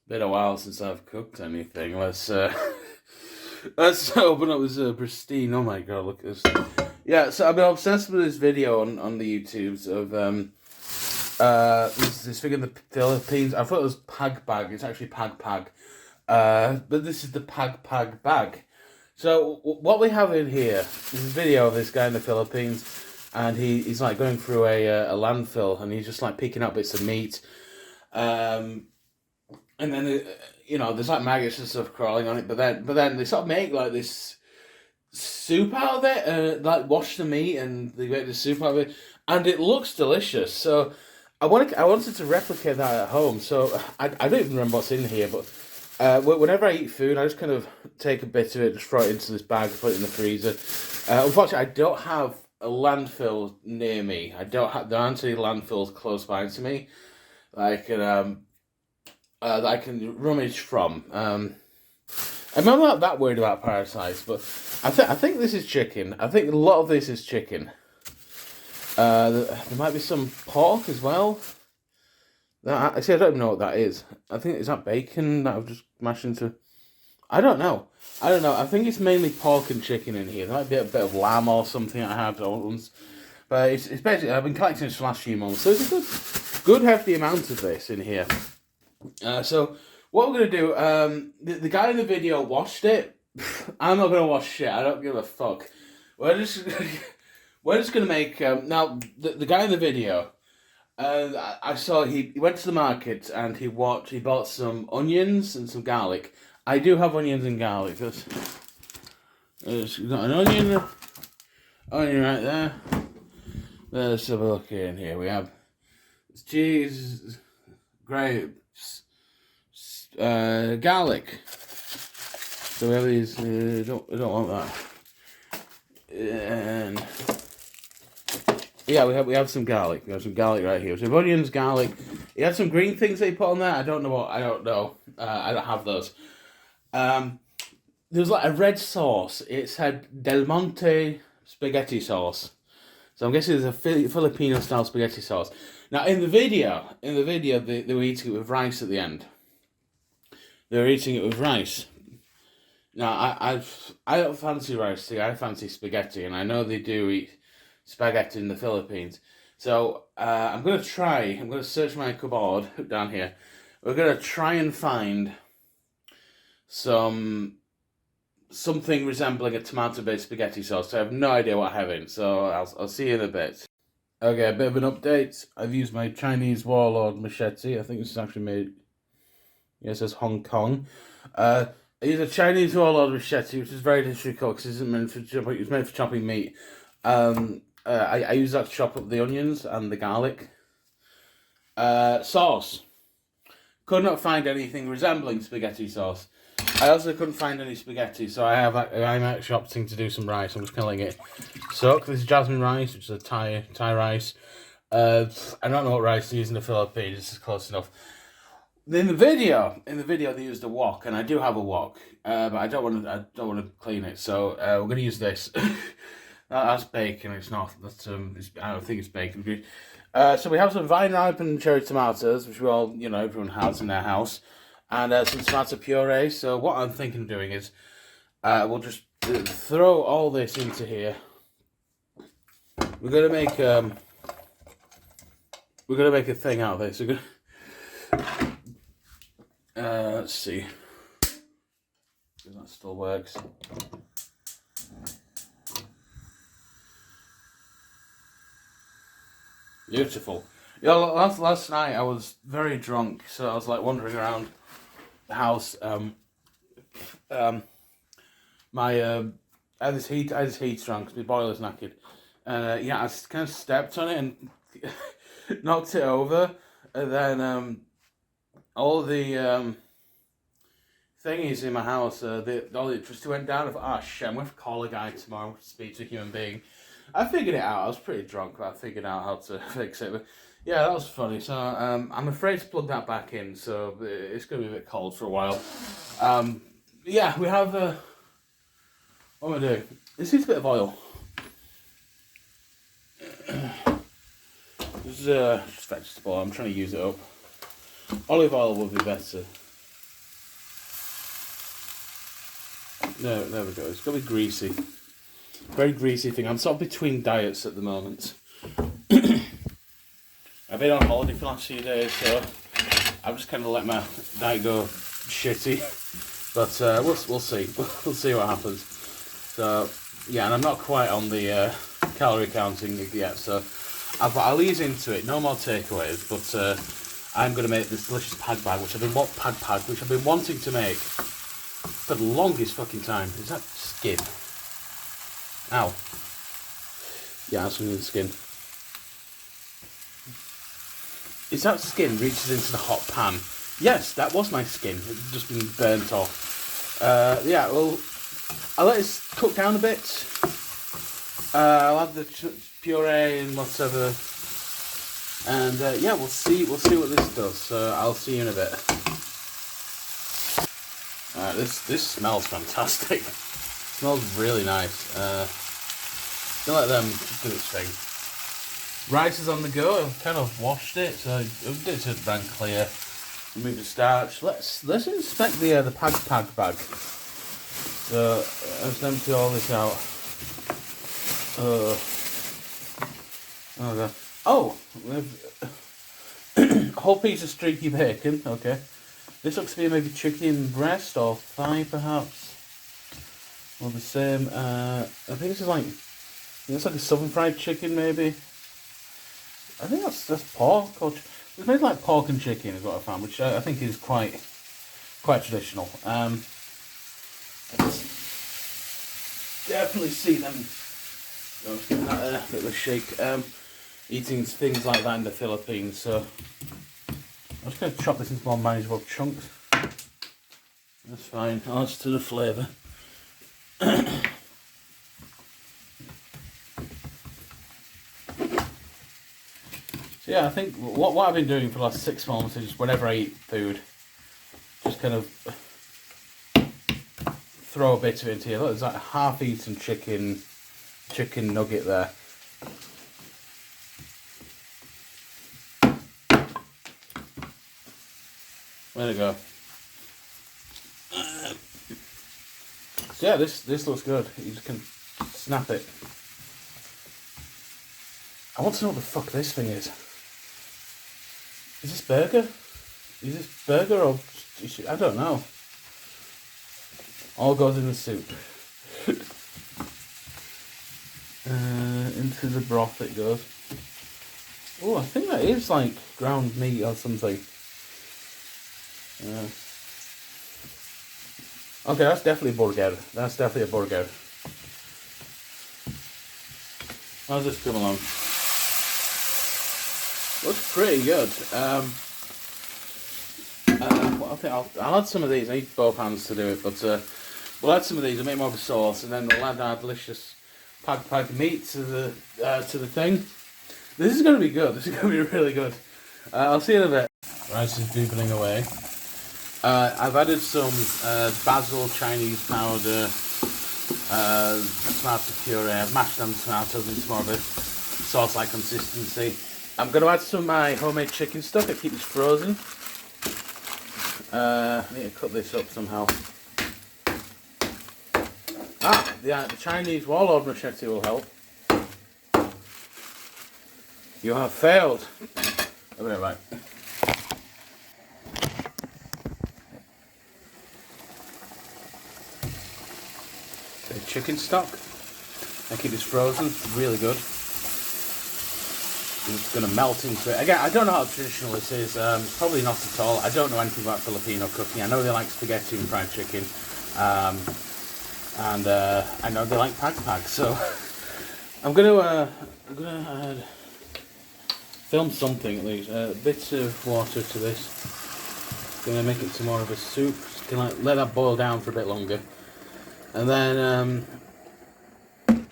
Been a while since I've cooked anything. Let's open up this pristine. Oh my god, look at this. Yeah, so I've been obsessed with this video on the YouTubes of this thing in the Philippines. I thought it was Pag Pag. It's actually Pag Pag. But this is the Pag Pag bag. So what we have in here is a video of this guy in the Philippines, and he's like going through a landfill, and he's just like picking up bits of meat. And then there's like maggots and stuff crawling on it, but then they sort of make like this soup out of it, like wash the meat and they make the soup out of it, and it looks delicious. So I wanted to replicate that at home. So I don't even remember what's in here, but whenever I eat food, I just kind of take a bit of it, just throw it into this bag, put it in the freezer. Unfortunately, I don't have a landfill near me. There aren't any landfills close by to me, like that I can rummage from. I'm not that worried about parasites, but I think this is chicken. I think a lot of this is chicken. There might be some pork as well. I don't even know what that is. I think is that bacon that I've just mashed into. I don't know. I think it's mainly pork and chicken in here. There might be a bit of lamb or something I had once. But it's basically, I've been collecting this for the last few months, so it's a good hefty amount of this in here. So what we're gonna do, the guy in the video washed it. I'm not gonna wash shit. I don't give a fuck. We're just gonna make now the guy in the video. I saw he went to the market and he bought some onions and some garlic. I do have onions and garlic. There's got an onion right there. Let's have a look in here. We have cheese, grapes, garlic. So we have these. I don't want that. And yeah, we have some garlic. We have some garlic right here. So we have onions, garlic. He had some green things that he put on there. I don't know. I don't have those. There's like a red sauce. It said Del Monte spaghetti sauce. So I'm guessing there's a Filipino style spaghetti sauce. Now in the video, they were eating it with rice at the end. They were eating it with rice. Now I don't fancy rice. I fancy spaghetti, and I know they do eat spaghetti in the Philippines. So I'm gonna search my cupboard down here. We're gonna try and find something resembling a tomato-based spaghetti sauce. I have no idea what I'm having, so I'll see you in a bit. Okay, a bit of an update. I've used my Chinese warlord machete. I think this is actually made. Yeah, it says Hong Kong. I use a Chinese warlord machete, which is very difficult because it's meant for chopping. It's made for chopping meat. I use that to chop up the onions and the garlic. Sauce. Could not find anything resembling spaghetti sauce. I also couldn't find any spaghetti, so I'm actually opting to do some rice. I'm just kind of letting it soak. This is jasmine rice, which is a Thai rice. I don't know what rice they use in the Philippines. This is close enough. In the video, they used a wok, and I do have a wok, but I don't want to clean it. So we're gonna use this. That's bacon. It's not. I don't think it's bacon. So we have some vine-ripened cherry tomatoes, which everyone has in their house, and some tomato puree. So what I'm thinking of doing is, we'll just throw all this into here. We're gonna make a thing out of this. We're gonna let's see if that still works. Beautiful. Yeah, last night I was very drunk, so I was like wandering around the house. I had this heat drunk because my boiler's knackered, and I kind of stepped on it and knocked it over, and then all the thingies in my house, all the electricity went down. I thought, shit, I'm going to call a guy tomorrow to speak to a human being. I figured it out. I was pretty drunk, but I figured out how to fix it. But yeah, that was funny. So I'm afraid to plug that back in, so it's going to be a bit cold for a while. Yeah, we have... what am I doing? This needs a bit of oil. This is just vegetable. I'm trying to use it up. Olive oil would be better. No, there we go. It's got to be greasy. Very greasy thing. I'm sort of between diets at the moment. I've been on holiday for the last few days, so I've just kind of let my diet go shitty. But we'll see. We'll see what happens. So yeah, and I'm not quite on the calorie counting yet, so I'll ease into it. No more takeaways, but I'm going to make this delicious pag pag, which I've been wanting to make for the longest fucking time. Is that skin? Ow. Yeah, that's some skin. Is that skin reaches into the hot pan? Yes, that was my skin. It's just been burnt off. Yeah, well, I'll let it cook down a bit. I'll add the puree and whatever. And yeah, we'll see what this does. So I'll see you in a bit. This smells fantastic. It smells really nice. Don't let them do its thing. Rice is on the go. I've kind of washed it, so it's just ran clear. Remove the starch. Let's inspect the pag bag. So let's empty all this out. Okay. Oh, a whole piece of streaky bacon. Okay. This looks to be maybe chicken breast or thigh, perhaps. Or the same. I think this is like. It's like a southern fried chicken, maybe. I think that's pork. It's made like pork and chicken, is what I found, which I think is quite traditional. Definitely see them. Give that a bit of a shake. Eating things like that in the Philippines. So I'm just going to chop this into more manageable chunks. That's fine. Adds to the flavour. So yeah, I think what I've been doing for the last 6 months is whenever I eat food, just kind of throw a bit of it into here. Look, there's like a half-eaten chicken nugget there. There we go. So yeah, this looks good. You just can snap it. I want to know what the fuck this thing is. Is this burger? Is this burger or... I don't know. All goes in the soup. Into the broth it goes. Oh, I think that is like ground meat or something. Okay, that's definitely a burger. That's definitely a burger. How's this come along? Looks pretty good. I think I'll add some of these. I need both hands to do it, but we'll add some of these. I'll make more of a sauce, and then we'll add our delicious pag pag meat to the thing. This is going to be good. This is going to be really good. I'll see you in a bit. Rice is doobling away. I've added some basil Chinese powder, tomato puree. I've mashed them tomatoes into more of a sauce-like consistency. I'm going to add some of my homemade chicken stock. I keep this frozen. I need to cut this up somehow. The Chinese warlord machete will help. You have failed. I'll be right back. The chicken stock. I keep this frozen. It's really good. It's going to melt into it. Again, I don't know how traditional this is. Probably not at all. I don't know anything about Filipino cooking. I know they like spaghetti and fried chicken. And I know they like pag pag. So I'm gonna film something at least. Bits of water to this. Gonna make it to more of a soup. Just gonna let that boil down for a bit longer, and then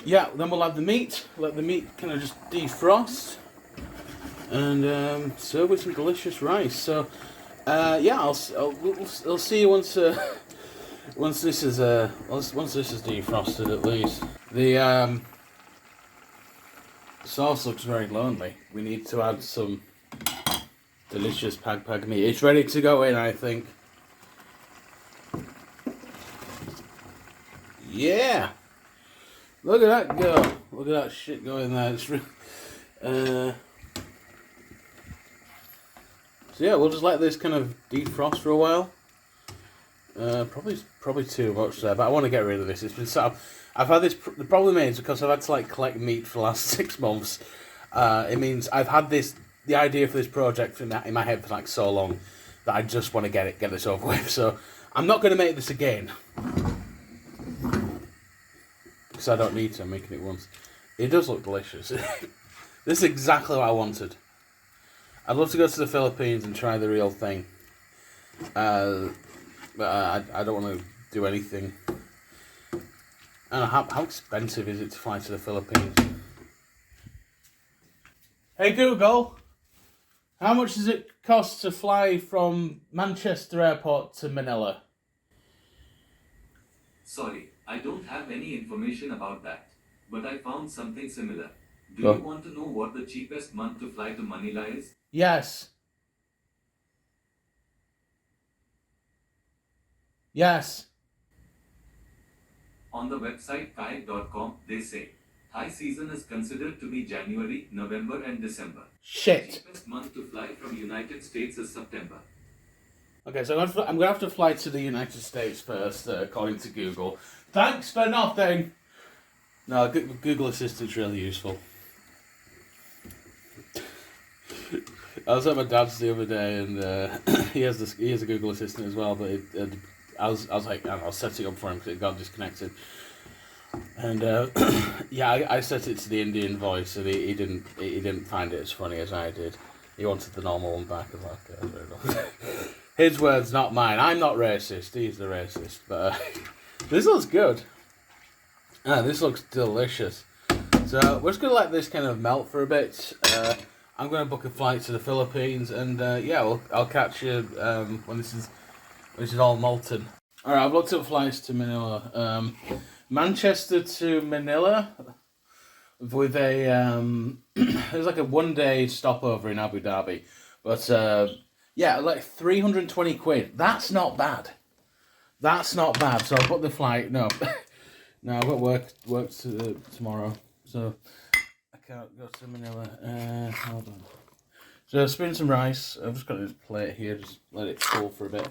yeah, then we'll add the meat. Let the meat kind of just defrost, and serve with some delicious rice. So yeah, I'll see you once. Once this is defrosted, at least. The sauce looks very lonely. We need to add some delicious pag pag meat. It's ready to go in, I think. Yeah. Look at that go. Look at that shit going there. It's so yeah, we'll just let this kind of defrost for a while. Probably too much there, but I want to get rid of this. It's been sat up. I've had this. The problem is because I've had to like collect meat for the last 6 months. It means I've had the idea for this project in my head for like so long that I just want to get this over with. So I'm not going to make this again because I don't need to. I'm making it once. It does look delicious. This is exactly what I wanted. I'd love to go to the Philippines and try the real thing. But I don't want to do anything. I don't know, how expensive is it to fly to the Philippines? Hey Google, how much does it cost to fly from Manchester Airport to Manila? Sorry, I don't have any information about that, but I found something similar. Do Oh. you want to know what the cheapest month to fly to Manila is? Yes. Yes. On the website kayak.com, they say high season is considered to be January, November, and December. Shit. The cheapest month to fly from United States is September. Okay, so I'm going to have to fly to the United States first, according to Google. Thanks for nothing. No, Google Assistant's really useful. I was at my dad's the other day, and he has a Google Assistant as well. But I was like, I'll set it up for him because it got disconnected. And yeah, I set it to the Indian voice, and he didn't find it as funny as I did. He wanted the normal one back. I was like, fair enough. His words, not mine. I'm not racist. He's the racist. But this looks good. This looks delicious. So we're just gonna let this kind of melt for a bit. I'm gonna book a flight to the Philippines, and yeah, I'll catch you when this is all molten. All right, I've looked up flights to Manila. Manchester to Manila with a there's like a 1 day stopover in Abu Dhabi, but yeah, like 320 quid. That's not bad. That's not bad. So I'll book the flight. No, no, I've got work tomorrow, so I can't go to Manila. Hold on. So spin some rice. I've just got this plate here. Just let it cool for a bit.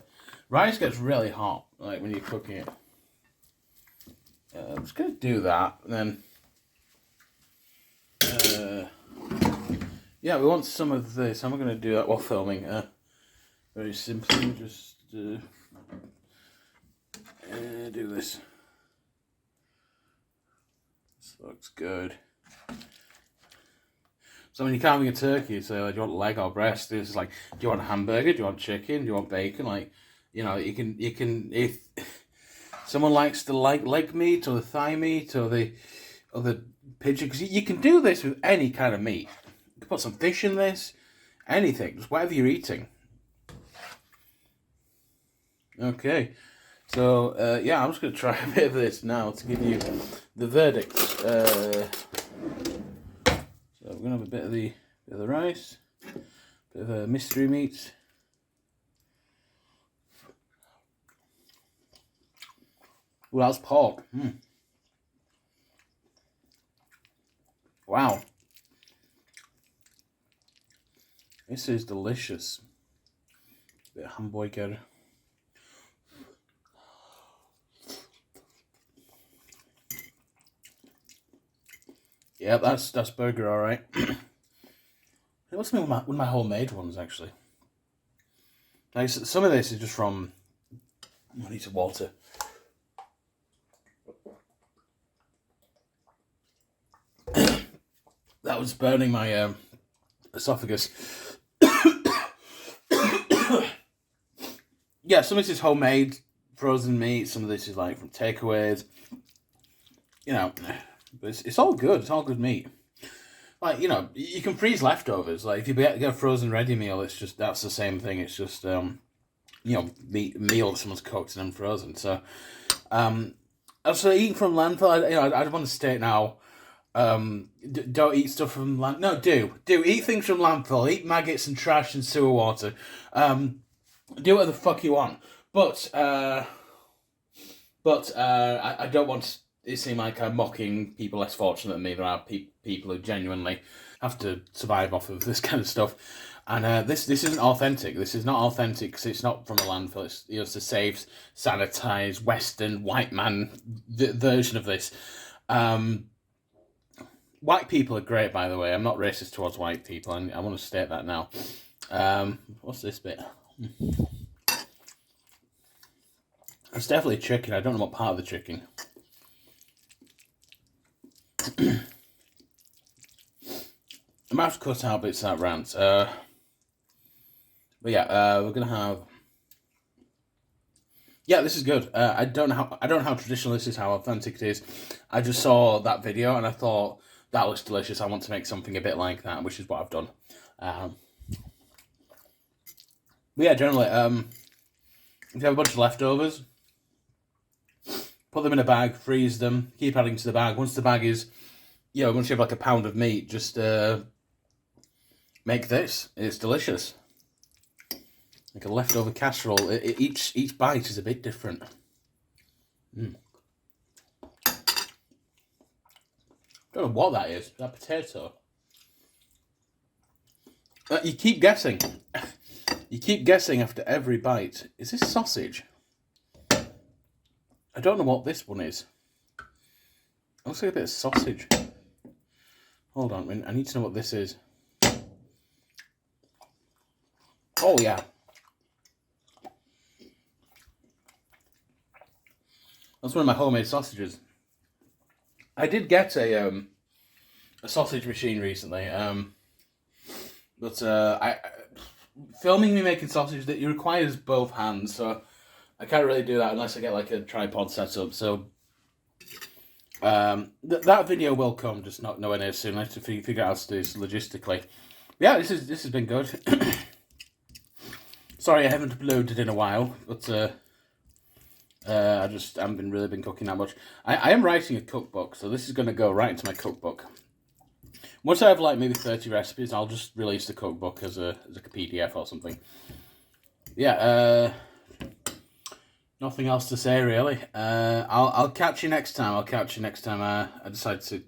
Rice gets really hot, like when you're cooking it. I'm just gonna do that, and then yeah, we want some of this. I'm gonna do that while filming. Very simply, just do this. This looks good. So when you're carving a turkey, so like, do you want leg or breast? It's like, do you want a hamburger? Do you want chicken? Do you want bacon? Like, you know, you can if someone likes the leg meat or the thigh meat or the pigeon, because you can do this with any kind of meat. You can put some fish in this, anything, just whatever you're eating. Okay, so yeah, I'm just going to try a bit of this now to give you the verdict. So we're going to have a bit of the rice, bit of mystery meat. Well, that's pork. Wow. This is delicious. Bit of hamburger. Yeah, that's burger, all right. It must be one of my homemade ones, actually. Like, some of this is just from. I need some water. That was burning my esophagus. Yeah, some of this is homemade frozen meat. Some of this is like from takeaways. You know, but it's all good. It's all good meat. Like, you know, you can freeze leftovers. Like if you get a frozen ready meal, that's the same thing. It's just you know, meal that someone's cooked and then frozen. So so eating from landfill, I want to state now. Don't eat stuff from land. No, do eat things from landfill. Eat maggots and trash and sewer water. Do whatever the fuck you want. But But I don't want it to seem like I'm mocking people less fortunate than me. There are people who genuinely have to survive off of this kind of stuff. And this isn't authentic. This is not authentic because it's not from a landfill. It's a safe, sanitized, Western, white man version of this. White people are great, by the way. I'm not racist towards white people, and I want to state that now. What's this bit? It's definitely chicken. I don't know what part of the chicken. I might have to cut out bits of that rant. But yeah, we're gonna have. Yeah, this is good. I don't know how traditional this is, how authentic it is. I just saw that video and I thought that looks delicious. I want to make something a bit like that, which is what I've done. But yeah, generally, if you have a bunch of leftovers, put them in a bag, freeze them, keep adding to the bag. Once the bag is, once you have like a pound of meat, just make this. It's delicious. Like a leftover casserole. Each bite is a bit different. Don't know what that is. Is that potato? You keep guessing. You keep guessing after every bite. Is this sausage? I don't know what this one is. It looks like a bit of sausage. Hold on, I need to know what this is. Oh yeah. That's one of my homemade sausages. I did get a sausage machine recently, but filming me making sausage, that it requires both hands, so I can't really do that unless I get like a tripod set up. So that video will come, just not nowhere near soon. I have to figure out how to do this logistically. Yeah, this has been good. Sorry, I haven't uploaded in a while, but I just haven't really been cooking that much. I am writing a cookbook, so this is going to go right into my cookbook. Once I have like maybe 30 recipes, I'll just release the cookbook as a PDF or something. Yeah, nothing else to say really. I'll catch you next time. I decide to